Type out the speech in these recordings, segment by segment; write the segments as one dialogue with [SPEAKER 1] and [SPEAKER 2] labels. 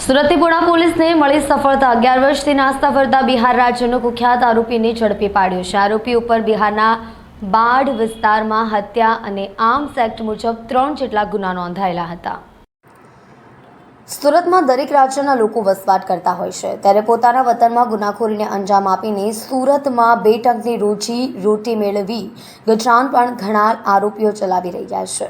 [SPEAKER 1] સુરતની પુણા પોલીસને મળી સફળતા। 11 વર્ષથી નાસ્તા ફરતા બિહાર રાજ્યનો કુખ્યાત આરોપીને ઝડપી પાડ્યો છે। આરોપી ઉપર બિહારના બાઢ વિસ્તારમાં હત્યા અને આર્મ્સ એક્ટ મુજબ 3 જેટલા ગુના નોંધાયેલા હતા। સુરતમાં દરેક રાજ્યના લોકો વસવાટ કરતા હોય છે, ત્યારે પોતાના વતનમાં ગુનાખોરીને અંજામ આપીને સુરતમાં 2 ટંકની રોજી મેળવી ગુજરાન પણ ઘણા આરોપીઓ ચલાવી રહ્યા છે।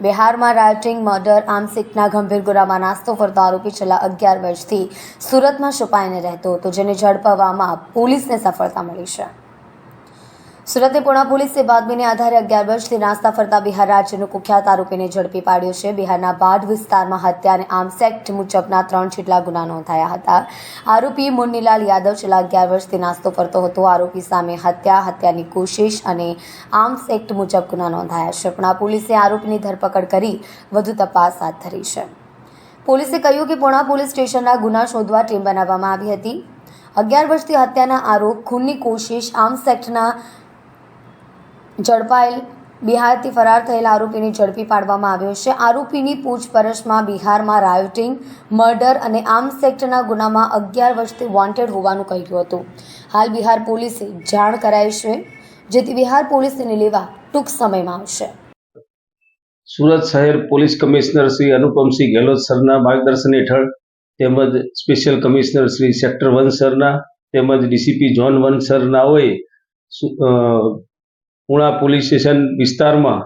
[SPEAKER 1] બિહારમાં રાયોટિંગ, મર્ડર, આર્મ્સ એક્ટના ગંભીર ગુનામાં નાસ્તો ફરતો આરોપી છેલ્લા 11 વર્ષથી સુરતમાં છુપાઈને રહેતો હતો, જેને ઝડપવામાં પોલીસને સફળતા મળી છે। સુરતની પુણા પોલીસે બાતમીને આધારે 11 વર્ષથી નાસ્તા ફરતા બિહાર રાજ્યનો કુખ્યાત આરોપીને ઝડપી પાડ્યો છે। બિહારના બાઢ વિસ્તારમાં હત્યા અને આર્મ્સ એક્ટ મુજબના 3 જેટલા ગુના નોંધાયા હતા। આરોપી મુન્નીલાલ યાદવ છેલ્લા 11 વર્ષથી નાસ્તો ફરતો હતો। આરોપી સામે હત્યાની કોશિશ અને આર્મ્સ એક્ટ મુજબ ગુના નોંધાયા છે। પુણા પોલીસે આરોપીની ધરપકડ કરી વધુ તપાસ હાથ ધરી છે। પોલીસે કહ્યું કે પુણા પોલીસ સ્ટેશનના ગુના શોધવા ટીમ બનાવવામાં આવી હતી। 11 વર્ષથી હત્યાના આરોપ, ખૂનની કોશિશ, આર્મ્સ એક્ટના ઝડપાયેલ બિહારથી ફરાર થયેલા આરોપીને ઝડપી પાડવામાં આવ્યો છે। આરોપીની પૂછપરછમાં બિહારમાં રાયોટિંગ, મર્ડર અને આર્મ્સ એક્ટના ગુનામાં 11 વર્ષથી વોન્ટેડ હોવાનું કહ્યું હતું। હાલ બિહાર પોલીસે જાણ કરાઈ છે, જેથી બિહાર પોલીસ તેને લેવા ટૂંક સમયમાં આવશે।
[SPEAKER 2] સુરત શહેર પોલીસ કમિશનર શ્રી અનુપમસિંહ ગેહલોત સરના માર્ગદર્શન હેઠળ તેમજ સ્પેશિયલ કમિશનર શ્રી સેક્ટર 1 સરના તેમજ ડીસીપી ઝોન 1 સરનાઓએ પુણા પોલીસ સ્ટેશન વિસ્તારમાં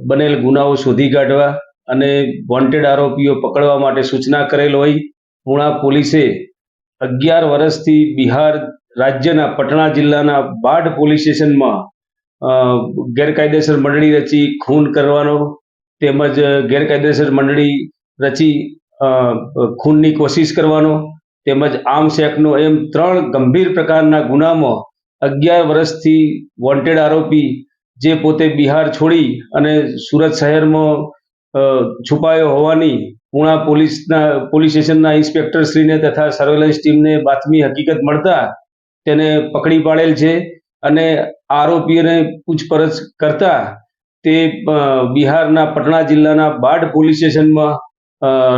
[SPEAKER 2] બનેલ ગુનાઓ શોધી કાઢવા અને વોન્ટેડ આરોપીઓ પકડવા માટે સૂચના કરેલ હોય પુણા પોલીસે 11 વર્ષથી બિહાર રાજ્યના પટણા જિલ્લાના બાઢ પોલીસ સ્ટેશનમાં ગેરકાયદેસર મંડળી રચી ખૂન કરવાનો તેમજ ગેરકાયદેસર મંડળી રચી ખૂનની કોશિશ કરવાનો તેમજ આર્મ્સ એક્ટનો એમ 3 ગંભીર પ્રકારના ગુનામાં 11 વર્ષથી વોન્ટેડ આરોપી જે પોતે બિહાર છોડી અને સુરત શહેરમાં છુપાયો હોવાની પુણા પોલીસ સ્ટેશનના ઇન્સ્પેક્ટરશ્રીને તથા સર્વેલન્સ ટીમને બાતમી હકીકત મળતા તેને પકડી પાડેલ છે અને આરોપીઓને પૂછપરછ કરતા તે બિહારના પટણા જિલ્લાના બાઢ પોલીસ સ્ટેશનમાં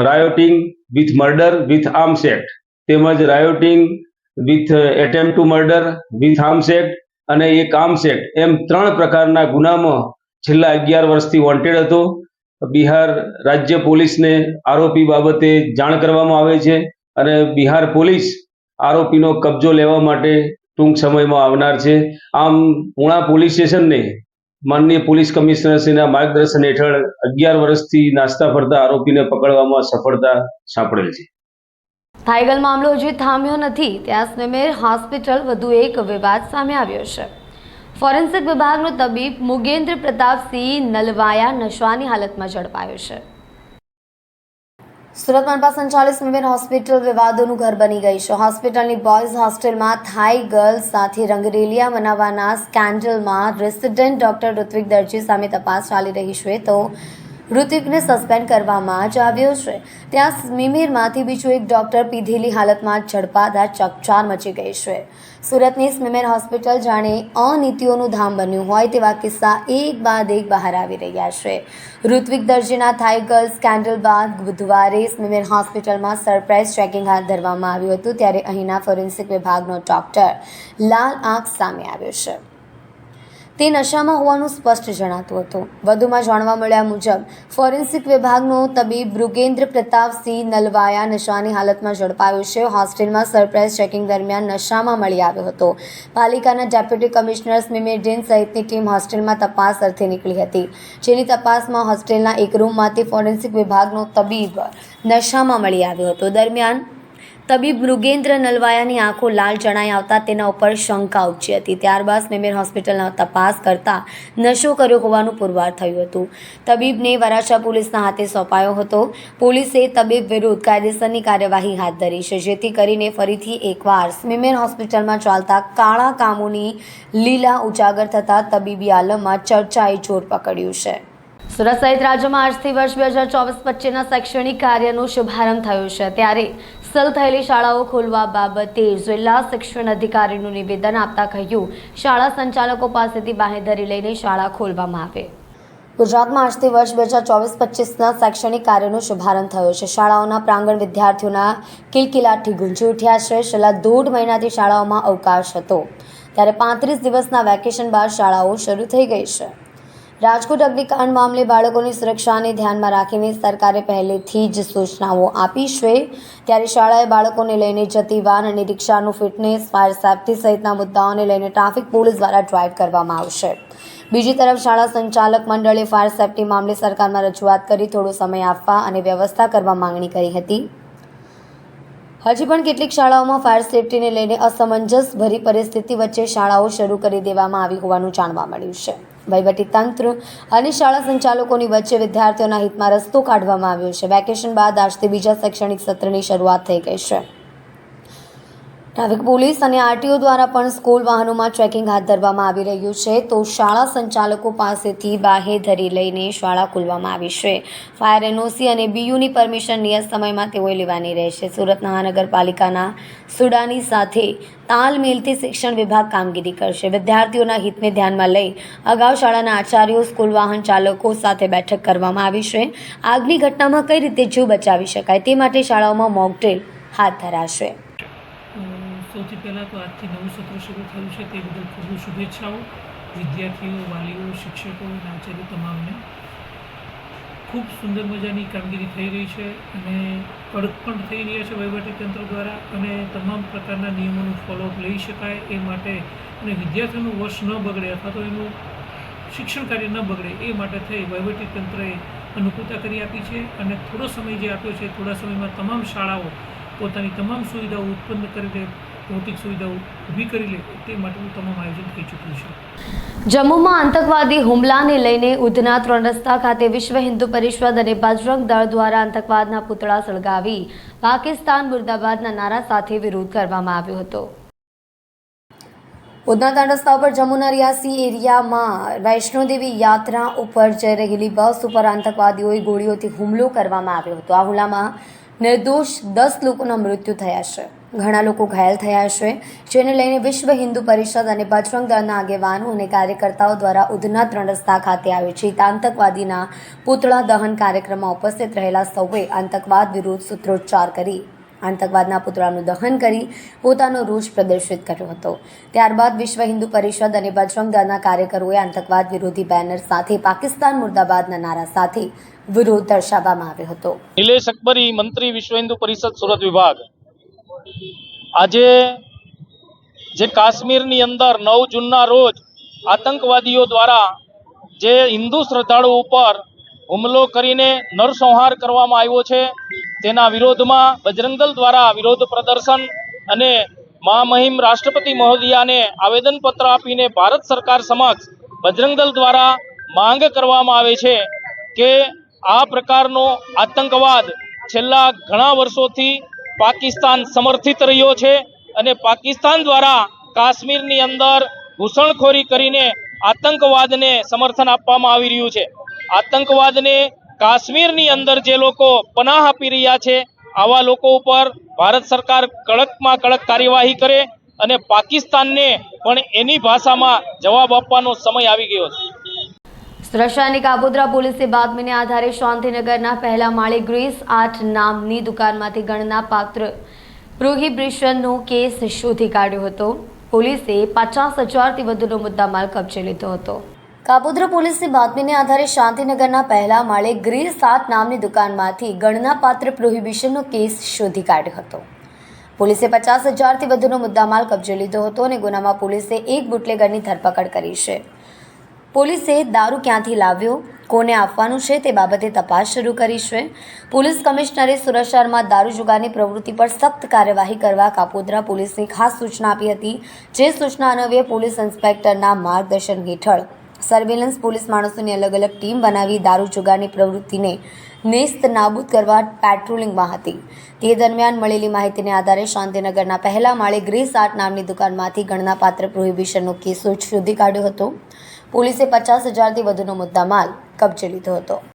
[SPEAKER 2] rioting with murder with arms act તેમજ rioting with attempt to murder with arms act અને એક આર્મ્સ એક્ટ એમ 3 પ્રકારના ગુનામાં છેલ્લા 11 વર્ષથી વોન્ટેડ હતો। બિહાર રાજ્ય પોલીસને આરોપી બાબતે જાણ કરવામાં આવે છે અને બિહાર પોલીસ આરોપીનો કબજો લેવા માટે ટૂંક સમયમાં આવનાર છે। આમ પુણા પોલીસ સ્ટેશનને માનનીય પોલીસ કમિશનરશ્રીના માર્ગદર્શન હેઠળ 11 વર્ષથી નાસ્તા ફરતા આરોપીને પકડવામાં સફળતા સાંપડેલ છે।
[SPEAKER 1] થાઈગલ મામલો હજી થામ્યો નથી, ત્યાં સ્મિમેર હોસ્પિટલ વધુ એક વિવાદ સામે આવ્યો છે। ફોરેન્સિક વિભાગનો તબીબ મુગેન્દ્ર પ્રતાપસિંહ નલવાયા નશાની હાલતમાં ઝડપાયો છે। સુરત મનપા સંચાલિત સ્મિમેર હોસ્પિટલ વિવાદોનું ઘર બની ગઈ છે। હોસ્પિટલની બોયઝ હોસ્ટેલમાં થાઈ ગર્લ્સ સાથે રંગરેલિયા મનાવવાના સ્કેન્ડલમાં રેસિડેન્ટ ડોક્ટર ઋત્વિક દરજી સામે તપાસ ચાલી રહી છે, તો ઋત્વિકને સસ્પેન્ડ કરવામાં જ આવ્યો છે। ત્યાં સ્મિમેરમાંથી બીજો એક ડોક્ટર પીધેલી હાલતમાં ઝડપાતા ચકચાર મચી ગઈ છે। સુરતની સ્મિમેર હોસ્પિટલ જાણે અનીતિઓનું ધામ બન્યું હોય તેવા કિસ્સા એક બાદ એક બહાર આવી રહ્યા છે। ઋત્વિક દરજીના થાઈ ગર્લ્સ સ્કેન્ડલ બાદ બુધવારે સ્મિમેર હોસ્પિટલમાં સરપ્રાઇઝ ચેકિંગ હાથ ધરવામાં આવ્યું હતું, ત્યારે અહીંના ફોરેન્સિક વિભાગનો ડોક્ટર લાલ આંખ સામે આવ્યો છે। તે નશામાં હોવાનું સ્પષ્ટ જણાતું હતું। વધુમાં જાણવા મળ્યા મુજબ ફોરેન્સિક વિભાગનો તબીબ મૃગેન્દ્ર પ્રતાપસિંહ નલવાયા નશાની હાલતમાં ઝડપાયો છે। હોસ્ટેલમાં સરપ્રાઇઝ ચેકિંગ દરમિયાન નશામાં મળી આવ્યો હતો। પાલિકાના ડેપ્યુટી કમિશનર સ્મિમેરડીન સહિતની ટીમ હોસ્ટેલમાં તપાસ અર્થે નીકળી હતી, જેની તપાસમાં હોસ્ટેલના એક રૂમમાંથી ફોરેન્સિક વિભાગનો તબીબ નશામાં મળી આવ્યો હતો। દરમિયાન તબીબ મૃગેન્દ્ર નલવાયાની આંખો લાલ જણાઈ આવતા તેના ઉપર શંકા ઉપજી હતી। ત્યારબાદ સ્મિમેર હોસ્પિટલના તપાસ કરતા નશો કર્યો હોવાનું પુરવાર થયું હતું। તબીબને વરાછા પોલીસના હાથે સોંપાયો હતો। પોલીસે તબીબ વિરુદ્ધ કાયદેસરની કાર્યવાહી હાથ ધરી છે, જેથી કરીને ફરીથી એકવાર સ્મિમેર હોસ્પિટલમાં ચાલતા કાળા કામોની લીલા ઉજાગર થતાં તબીબી આલમમાં ચર્ચાએ જોર પકડ્યું છે। સુરત સહિત રાજ્યમાં આજથી વર્ષ 2024-25ના શૈક્ષણિક કાર્યનો શુભારંભ થયો છે, ત્યારે સલ થયેલી શાળાઓ ખોલવા બાબતે જિલ્લા શિક્ષણ અધિકારીનું નિવેદન આપતા કહ્યું, શાળા સંચાલકો પાસેથી બાંહેધરી લઈને શાળા ખોલવામાં આવે। ગુજરાતમાં આજથી વર્ષ 2024-25ના શૈક્ષણિક કાર્યનો શુભારંભ થયો છે. શાળાઓના પ્રાંગણ વિદ્યાર્થીઓના કિલકિલાટથી ગુંજી ઉઠ્યા છે. છેલ્લા 1.5 મહિનાથી શાળાઓમાં અવકાશ હતો, ત્યારે 35 દિવસના વેકેશન બાદ શાળાઓ શરૂ થઈ ગઈ છે. રાજકોટ અગ્નિકાંડ મામલે બાળકોની સુરક્ષાને ધ્યાનમાં રાખીને સરકારે પહેલેથી જ સૂચનાઓ આપી છે, ત્યારે શાળાએ બાળકોને લઈને જતી વાન અને રિક્ષાનું ફિટનેસ, ફાયર સેફ્ટી સહિતના મુદ્દાઓને લઈને ટ્રાફિક પોલીસ દ્વારા ડ્રાઇવ કરવામાં આવશે. બીજી તરફ શાળા સંચાલક મંડળે ફાયર સેફ્ટી મામલે સરકારમાં રજૂઆત કરી થોડો સમય આપવા અને વ્યવસ્થા કરવા માંગણી કરી હતી. હજી પણ કેટલીક શાળાઓમાં ફાયર સેફ્ટીને લઈને અસમંજસભરી પરિસ્થિતિ વચ્ચે શાળાઓ શરૂ કરી દેવામાં આવી હોવાનું જાણવા મળ્યું છે. વહીવટીતંત્ર અને શાળા સંચાલકોની વચ્ચે વિદ્યાર્થીઓના હિતમાં રસ્તો કાઢવામાં આવ્યો છે. વેકેશન બાદ આજથી બીજા શૈક્ષણિક સત્રની શરૂઆત થઈ ગઈ છે. ટ્રાફિક પોલીસ અને આરટીઓ દ્વારા પણ સ્કૂલ વાહનોમાં ચેકિંગ હાથ ધરવામાં આવી રહ્યું છે, તો શાળા સંચાલકો પાસેથી બાહેધરી લઈને શાળા ખોલવામાં આવી છે. ફાયર એનઓસી અને બીયુની પરમિશન નિયત સમયમાં તેઓએ લેવાની રહેશે. સુરત મહાનગરપાલિકાના સુડાની સાથે તાલમેલથી શિક્ષણ વિભાગ કામગીરી કરશે. વિદ્યાર્થીઓના હિતને ધ્યાનમાં લઈ અગાઉ શાળાના આચાર્યો, સ્કૂલ વાહન ચાલકો સાથે બેઠક કરવામાં આવી છે. આગની ઘટનામાં કઈ રીતે જીવ બચાવી શકાય તે માટે શાળાઓમાં મોક ડ્રીલ હાથ ધરાશે.
[SPEAKER 3] સૌથી પહેલાં તો આજથી નવું સત્ર શરૂ થયું છે, તે બદલ ખૂબ શુભેચ્છાઓ વિદ્યાર્થીઓ, વાલીઓ, શિક્ષકો અને આચાર્ય તમામને. ખૂબ સુંદર મજાની કામગીરી થઈ રહી છે અને કડક પણ થઈ રહ્યા છે વહીવટીતંત્ર દ્વારા, અને તમામ પ્રકારના નિયમોનું ફોલોઅપ લઈ શકાય એ માટે અને વિદ્યાર્થીઓનું વર્ષ ન બગડે અથવા તો એનું શિક્ષણ કાર્ય ન બગડે એ માટે થઈ વહીવટીતંત્રએ અનુકૂળતા કરી આપી છે. અને થોડો સમય જે આપ્યો છે, થોડા સમયમાં તમામ શાળાઓ પોતાની તમામ સુવિધાઓ ઉત્પન્ન કરી લે, ભૌતિક સુવિધાઓ ઊભી કરી લે તે માટેનું તમામ આયોજન થઈ ચૂક્યું છે.
[SPEAKER 1] જમ્મુમાં આતંકવાદી હુમલાને લઈને ઉધના 3 રસ્તા ખાતે વિશ્વ હિન્દુ પરિષદ અને બજરંગ દળ દ્વારા આતંકવાદના પૂતળા સળગાવી પાકિસ્તાન મુર્દાબાદના નારા સાથે વિરોધ કરવામાં આવ્યો હતો. ઉધના 3 રસ્તા ઉપર જમ્મુના રિયાસી એરિયામાં વૈષ્ણોદેવી યાત્રા ઉપર જઈ રહેલી બસ ઉપર આતંકવાદીઓએ ગોળીઓથી હુમલો કરવામાં આવ્યો હતો. આ હુમલામાં નિર્દોષ 10 લોકોના મૃત્યુ થયા છે, ઘણા લોકો ઘાયલ થયા છે, જેને લઈને વિશ્વ હિન્દુ પરિષદ અને બજરંગ દળના આગેવાનો અને કાર્યકર્તાઓ દ્વારા ઉધના 3 રસ્તા ખાતે આયોજિત આતંકવાદીના પૂતળા દહન કાર્યક્રમમાં ઉપસ્થિત રહેલા સૌએ આતંકવાદ વિરુદ્ધ સૂત્રોચ્ચાર કરી આતંકવાદના પૂતળાનું દહન કરી પોતાનો રોષ પ્રદર્શિત કર્યો હતો. ત્યારબાદ વિશ્વ હિન્દુ પરિષદ અને બજરંગ દળના કાર્યકરોએ આતંકવાદ વિરોધી બેનર સાથે પાકિસ્તાન મુર્દાબાદના નારા સાથે વિરોધ દર્શાવવામાં આવ્યો હતો.
[SPEAKER 4] નિલેશ અકબરી, મંત્રી, વિશ્વ હિન્દુ પરિષદ, સુરત વિભાગ. આજે જે કાશ્મીરની અંદર 9 જૂનના રોજ આતંકવાદીઓ દ્વારા જે હિન્દુ શ્રદ્ધાળુ ઉપર હુમલો કરીને નરસંહાર કરવામાં આવ્યો છે, તેના વિરોધમાં બજરંગ દળ દ્વારા વિરોધ પ્રદર્શન અને મહામહિમ રાષ્ટ્રપતિ મહોદયાને આવેદનપત્ર આપીને ભારત સરકાર સમક્ષ બજરંગ દળ દ્વારા માંગ કરવામાં આવે છે કે આ પ્રકારનો આતંકવાદ છેલ્લા ઘણા વર્ષોથી પાકિસ્તાન સમર્થિત રહ્યો છે અને પાકિસ્તાન દ્વારા કાશ્મીરની અંદર ઘૂસણખોરી કરીને આતંકવાદને સમર્થન આપવામાં આવી રહ્યું છે. આતંકવાદને કાશ્મીરની અંદર જે લોકો પનાહ આપી રહ્યા છે, આવા લોકો ઉપર ભારત સરકાર કડકમાં કડક કાર્યવાહી કરે અને પાકિસ્તાનને પણ એની ભાષામાં જવાબ આપવાનો સમય આવી ગયો છે.
[SPEAKER 1] સુરક્ષાની કાપોદ્રા પોલીસે બાતમીને આધારે શાંતિનગરના પહેલા માળે ગ્રીસ આર્ટ નામની દુકાનમાંથી ગણનાપાત્ર પ્રોહિબિશનનો કેસ શોધી કાઢ્યો હતો. પોલીસે 50,000થી વધુનો મુદ્દામાલ કબજે લીધો હતો. કાપોદ્રા પોલીસની બાતમીને આધારે શાંતિનગરના પહેલા માળે ગ્રીસ આર્ટ નામની દુકાનમાંથી ગણનાપાત્ર પ્રોહિબિશનનો કેસ શોધી કાઢ્યો હતો. પોલીસે 50,000થી વધુનો મુદ્દામાલ કબજે લીધો હતો અને ગુનામાં પોલીસે એક બુટલેગરની ધરપકડ કરી છે. પોલીસે દારૂ ક્યાંથી લાવ્યો, કોને આપવાનું છે તે બાબતે તપાસ શરૂ કરી છે. પોલીસ કમિશનરે સુરત શહેરમાં દારૂ જુગારની પ્રવૃત્તિ પર સખ્ત કાર્યવાહી કરવા કાપોદ્રા પોલીસને ખાસ સૂચના આપી હતી. જે સૂચના અન્વયે પોલીસ ઇન્સ્પેક્ટરના માર્ગદર્શન હેઠળ સર્વેલન્સ પોલીસ માણસોની અલગ અલગ ટીમ બનાવી દારૂ જુગારની પ્રવૃત્તિને નેસ્ત નાબૂદ કરવા પેટ્રોલિંગમાં હતી. તે દરમિયાન મળેલી માહિતીને આધારે શાંતિનગરના પહેલા માળે ગ્રીસ આર્ટ નામની દુકાનમાંથી ગણનાપાત્ર પ્રોહિબિશનનો કેસ શોધી કાઢ્યો હતો. પોલીસે 50,000થી વધુનો મુદ્દામાલ કબજે લીધો હતો.